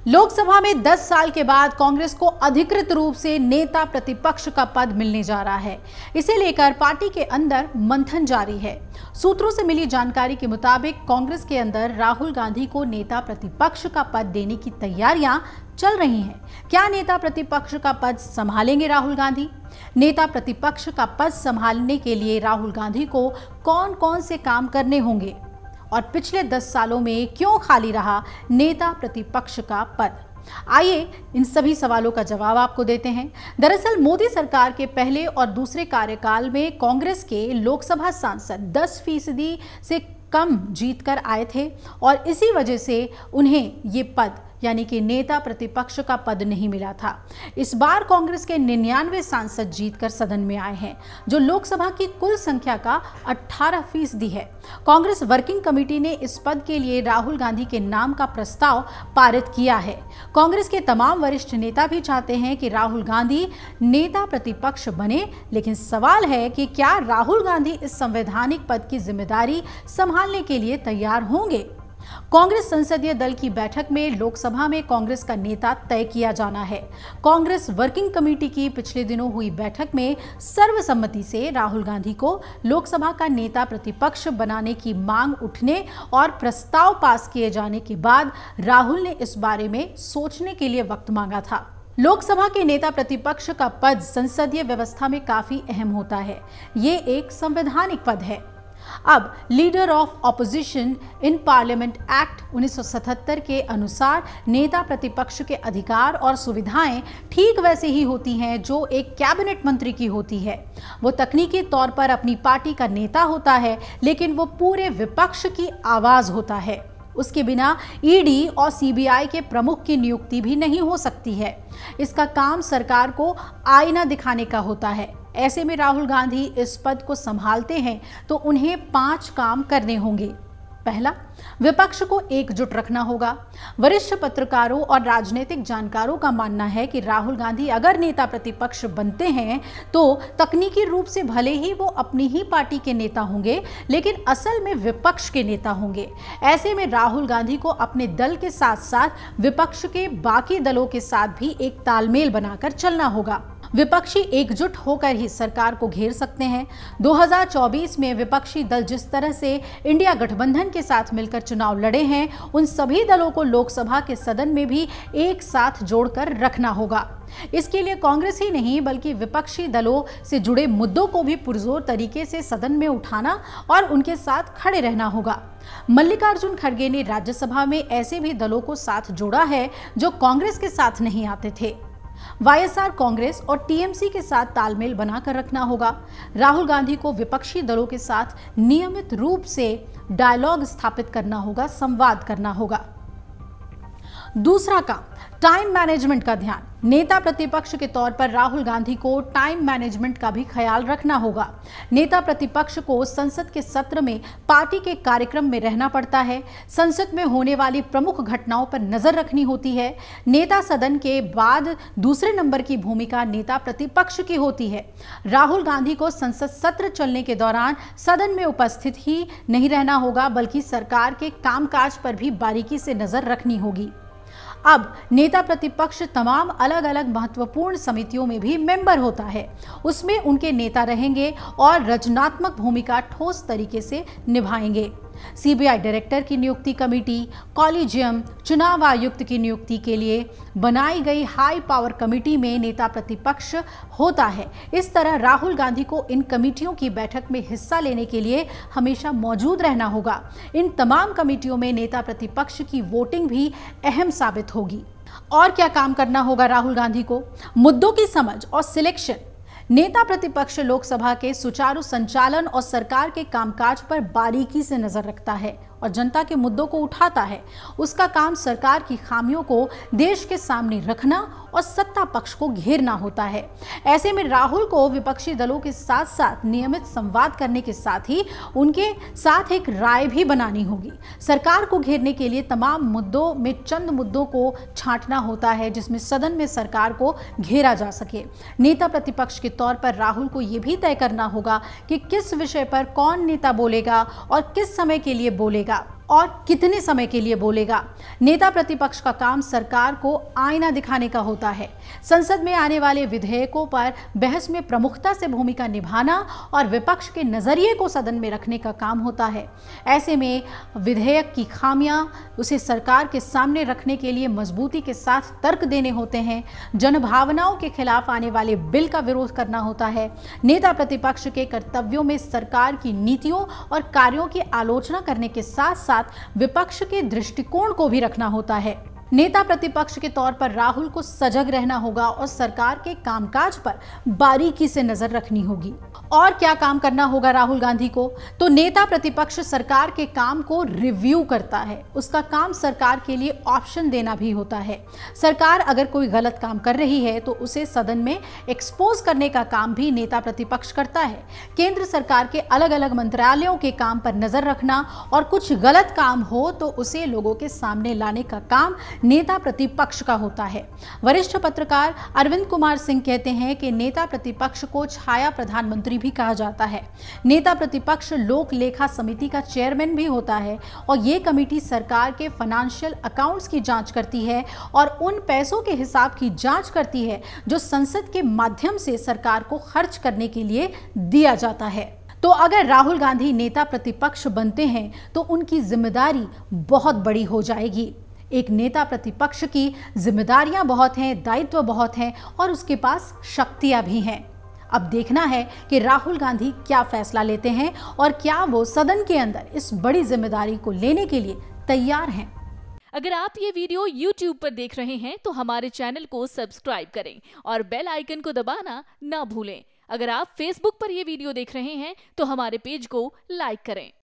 लोकसभा में 10 साल के बाद कांग्रेस को अधिकृत रूप से नेता प्रतिपक्ष का पद मिलने जा रहा है। इसे लेकर पार्टी के अंदर मंथन जारी है। सूत्रों से मिली जानकारी के मुताबिक कांग्रेस के अंदर राहुल गांधी को नेता प्रतिपक्ष का पद देने की तैयारियां चल रही हैं। क्या नेता प्रतिपक्ष का पद संभालेंगे राहुल गांधी? नेता प्रतिपक्ष का पद संभालने के लिए राहुल गांधी को कौन कौन से काम करने होंगे और पिछले 10 सालों में क्यों खाली रहा नेता प्रतिपक्ष का पद? आइए इन सभी सवालों का जवाब आपको देते हैं। दरअसल मोदी सरकार के पहले और दूसरे कार्यकाल में कांग्रेस के लोकसभा सांसद 10% से कम जीतकर आए थे और इसी वजह से उन्हें ये पद यानी कि नेता प्रतिपक्ष का पद नहीं मिला था। इस बार कांग्रेस के 99 सांसद जीतकर सदन में आए हैं, जो लोकसभा की कुल संख्या का 18% है। कांग्रेस वर्किंग कमेटी ने इस पद के लिए राहुल गांधी के नाम का प्रस्ताव पारित किया है। कांग्रेस के तमाम वरिष्ठ नेता भी चाहते हैं कि राहुल गांधी नेता प्रतिपक्ष बने, लेकिन सवाल है कि क्या राहुल गांधी इस संवैधानिक पद की जिम्मेदारी संभालने के लिए तैयार होंगे? कांग्रेस संसदीय दल की बैठक में लोकसभा में कांग्रेस का नेता तय किया जाना है। कांग्रेस वर्किंग कमेटी की पिछले दिनों हुई बैठक में सर्वसम्मति से राहुल गांधी को लोकसभा का नेता प्रतिपक्ष बनाने की मांग उठने और प्रस्ताव पास किए जाने के बाद राहुल ने इस बारे में सोचने के लिए वक्त मांगा था। लोकसभा के नेता प्रतिपक्ष का पद संसदीय व्यवस्था में काफी अहम होता है। ये एक संवैधानिक पद है। अब leader of opposition in parliament act 1977 के अनुसार नेता प्रतिपक्ष के अधिकार और सुविधाएं ठीक वैसे ही होती हैं जो एक कैबिनेट मंत्री की होती है। वो तकनीकी तौर पर अपनी पार्टी का नेता होता है, लेकिन वो पूरे विपक्ष की आवाज होता है। उसके बिना ईडी और सीबीआई के प्रमुख की नियुक्ति भी नहीं हो सकती है। इसका काम सरकार को आईना दिखाने का होता है। ऐसे में राहुल गांधी इस पद को संभालते हैं तो उन्हें 5 काम करने होंगे। पहला, विपक्ष को एकजुट रखना होगा। वरिष्ठ पत्रकारों और राजनीतिक जानकारों का मानना है कि राहुल गांधी अगर नेता प्रतिपक्ष बनते हैं तो तकनीकी रूप से भले ही वो अपनी ही पार्टी के नेता होंगे, लेकिन असल में विपक्ष के नेता होंगे। ऐसे में राहुल गांधी को अपने दल के साथ साथ विपक्ष के बाकी दलों के साथ भी एक तालमेल बनाकर चलना होगा। विपक्षी एकजुट होकर ही सरकार को घेर सकते हैं। 2024 में विपक्षी दल जिस तरह से इंडिया गठबंधन के साथ मिलकर चुनाव लड़े हैं, उन सभी दलों को लोकसभा के सदन में भी एक साथ जोड़कर रखना होगा। इसके लिए कांग्रेस ही नहीं बल्कि विपक्षी दलों से जुड़े मुद्दों को भी पुरजोर तरीके से सदन में उठाना और उनके साथ खड़े रहना होगा। मल्लिकार्जुन खड़गे ने राज्यसभा में ऐसे भी दलों को साथ जोड़ा है जो कांग्रेस के साथ नहीं आते थे। वाईएसआर कांग्रेस और टीएमसी के साथ तालमेल बनाकर रखना होगा। राहुल गांधी को विपक्षी दलों के साथ नियमित रूप से डायलॉग स्थापित करना होगा, संवाद करना होगा। दूसरा काम, टाइम मैनेजमेंट का ध्यान। नेता प्रतिपक्ष के तौर पर राहुल गांधी को टाइम मैनेजमेंट का भी ख्याल रखना होगा। नेता प्रतिपक्ष को संसद के सत्र में पार्टी के कार्यक्रम में रहना पड़ता है। संसद में होने वाली प्रमुख घटनाओं पर नजर रखनी होती है। नेता सदन के बाद दूसरे नंबर की भूमिका नेता प्रतिपक्ष की होती है। राहुल गांधी को संसद सत्र चलने के दौरान सदन में उपस्थित ही नहीं रहना होगा, बल्कि सरकार के कामकाज पर भी बारीकी से नजर रखनी होगी। अब नेता प्रतिपक्ष तमाम अलग अलग महत्वपूर्ण समितियों में भी मेंबर होता है। उसमें उनके नेता रहेंगे और रचनात्मक भूमिका ठोस तरीके से निभाएंगे। सीबीआई डायरेक्टर की नियुक्ति कमेटी, कॉलेजियम, चुनाव आयुक्त की नियुक्ति के लिए बनाई गई हाई पावर कमेटी में नेता प्रतिपक्ष होता है। इस तरह राहुल गांधी को इन कमेटियों की बैठक में हिस्सा लेने के लिए हमेशा मौजूद रहना होगा। इन तमाम कमेटियों में नेता प्रतिपक्ष की वोटिंग भी अहम साबित होगी। और क्या काम करना होगा राहुल गांधी को? मुद्दों की समझ और सिलेक्शन। नेता प्रतिपक्ष लोकसभा के सुचारू संचालन और सरकार के कामकाज पर बारीकी से नजर रखता है और जनता के मुद्दों को उठाता है। उसका काम सरकार की खामियों को देश के सामने रखना और सत्ता पक्ष को घेरना होता है। ऐसे में राहुल को विपक्षी दलों के साथ साथ नियमित संवाद करने के साथ ही उनके साथ एक राय भी बनानी होगी। सरकार को घेरने के लिए तमाम मुद्दों में चंद मुद्दों को छांटना होता है जिसमें सदन में सरकार को घेरा जा सके। नेता प्रतिपक्ष के तौर पर राहुल को यह भी तय करना होगा कि किस विषय पर कौन नेता बोलेगा और किस समय के लिए बोलेगा और कितने समय के लिए बोलेगा। नेता प्रतिपक्ष का काम सरकार को आईना दिखाने का होता है। संसद में आने वाले विधेयकों पर बहस में प्रमुखता से भूमिका निभाना और विपक्ष के नजरिए को सदन में रखने का काम होता है। ऐसे में विधेयक की खामियां उसे सरकार के सामने रखने के लिए मजबूती के साथ तर्क देने होते हैं। जनभावनाओं के खिलाफ आने वाले बिल का विरोध करना होता है। नेता प्रतिपक्ष के कर्तव्यों में सरकार की नीतियों और कार्यों की आलोचना करने के साथ साथ विपक्ष के दृष्टिकोण को भी रखना होता है। नेता प्रतिपक्ष के तौर पर राहुल को सजग रहना होगा और सरकार के कामकाज पर बारीकी से नजर रखनी होगी। और क्या काम करना होगा राहुल गांधी को? तो नेता प्रतिपक्ष सरकार के काम को रिव्यू करता है। उसका काम सरकार के लिए ऑप्शन देना भी होता है। सरकार अगर कोई गलत काम कर रही है तो उसे सदन में एक्सपोज करने का काम भी नेता प्रतिपक्ष करता है। केंद्र सरकार के अलग अलग मंत्रालयों के काम पर नजर रखना और कुछ गलत काम हो तो उसे लोगों के सामने लाने का काम नेता प्रतिपक्ष का होता है। वरिष्ठ पत्रकार अरविंद कुमार सिंह कहते हैं कि नेता प्रतिपक्ष को छाया प्रधानमंत्री भी कहा जाता है। नेता प्रतिपक्ष लोक लेखा समिति का चेयरमैन भी होता है और ये कमेटी सरकार के फाइनेंशियल अकाउंट्स की जांच करती है और उन पैसों के हिसाब की जांच करती है जो संसद के माध्यम से सरकार को खर्च करने के लिए दिया जाता है। तो अगर राहुल गांधी नेता प्रतिपक्ष बनते हैं तो उनकी जिम्मेदारी बहुत बड़ी हो जाएगी। एक नेता प्रतिपक्ष की जिम्मेदारियां बहुत हैं, दायित्व बहुत हैं और उसके पास शक्तियां भी हैं। अब देखना है कि राहुल गांधी क्या फैसला लेते हैं और क्या वो सदन के अंदर इस बड़ी जिम्मेदारी को लेने के लिए तैयार हैं। अगर आप ये वीडियो YouTube पर देख रहे हैं तो हमारे चैनल को सब्सक्राइब करें और बेल आइकन को दबाना ना भूलें। अगर आप Facebook पर ये वीडियो देख रहे हैं तो हमारे पेज को लाइक करें।